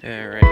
All right.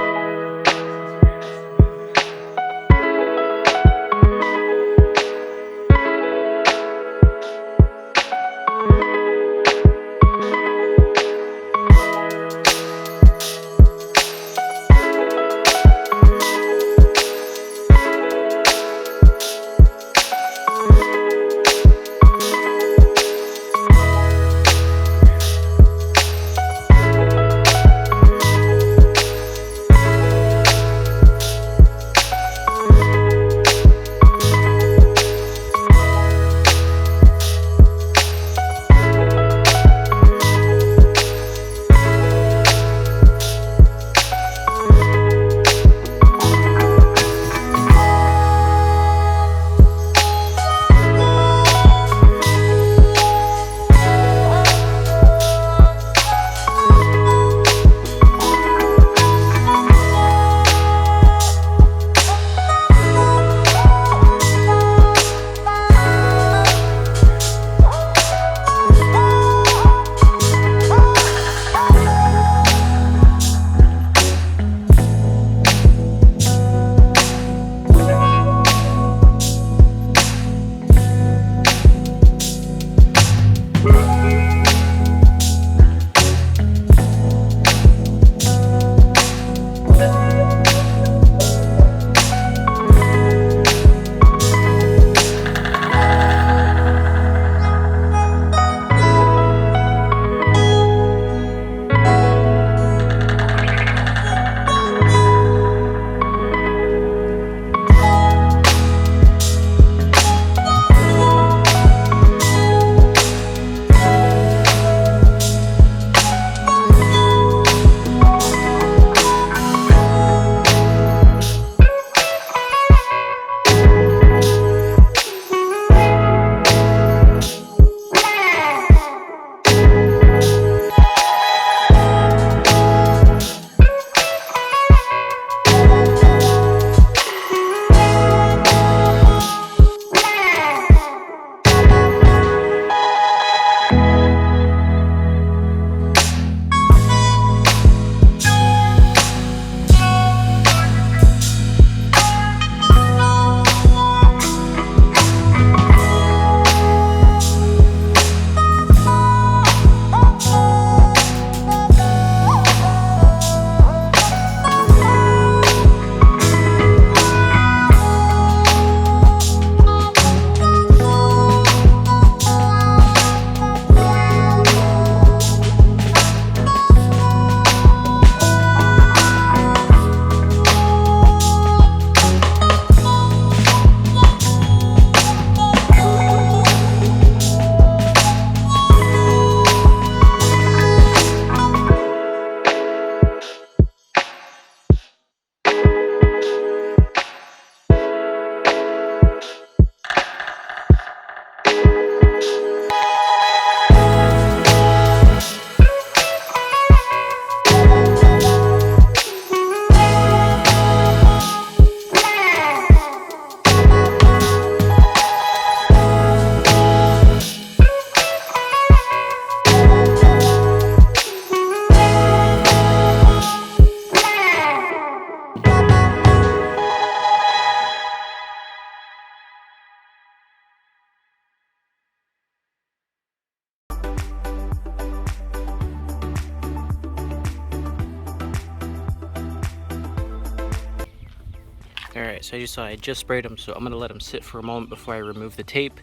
Alright, so as you saw, I just sprayed them, so I'm going to let them sit for a moment before I remove the tape.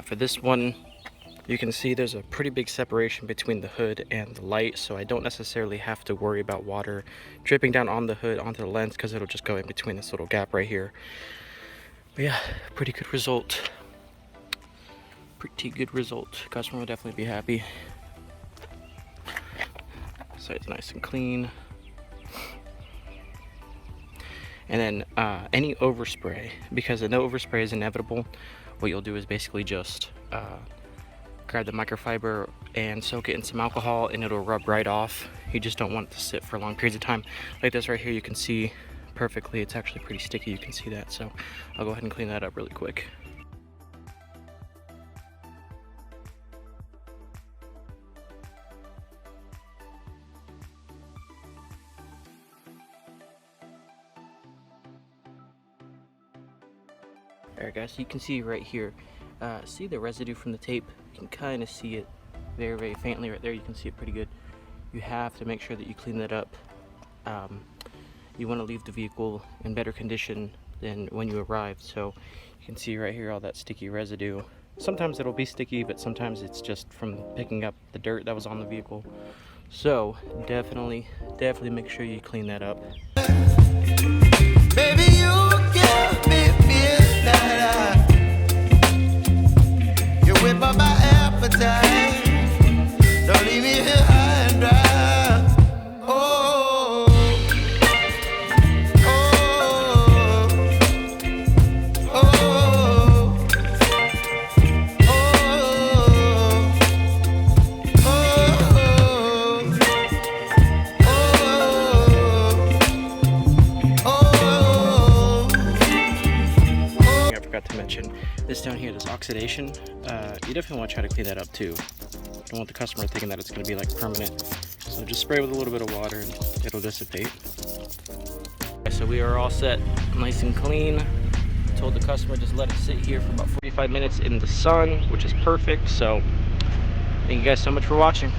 For this one, you can see there's a pretty big separation between the hood and the light, so I don't necessarily have to worry about water dripping down on the hood onto the lens, because it'll just go in between this little gap right here. But yeah, pretty good result. Pretty good result. Customer will definitely be happy. So it's nice and clean. And then any overspray, because the no overspray is inevitable, what you'll do is basically just grab the microfiber and soak it in some alcohol and it'll rub right off. You just don't want it to sit for long periods of time. Like this right here, you can see perfectly, it's actually pretty sticky, you can see that. So I'll go ahead and clean that up really quick. Alright guys, so you can see right here, see the residue from the tape? You can kind of see it very faintly right there. You can see it pretty good. You have to make sure that you clean that up. You want to leave the vehicle in better condition than when you arrived. So you can see right here all that sticky residue. Sometimes it'll be sticky, but sometimes it's just from picking up the dirt that was on the vehicle. So definitely make sure you clean that up. Baby, you give me midnight. You whip up my appetite. Don't leave me here high and dry. Oh, oh, oh, oh, I forgot to mention this down here, this oxidation. You definitely want to try to clean that up too. You don't want the customer thinking that it's going to be like permanent. So just spray with a little bit of water and it'll dissipate. So we are all set, nice and clean. Told the customer just let it sit here for about 45 minutes in the sun, which is perfect. So thank you guys so much for watching.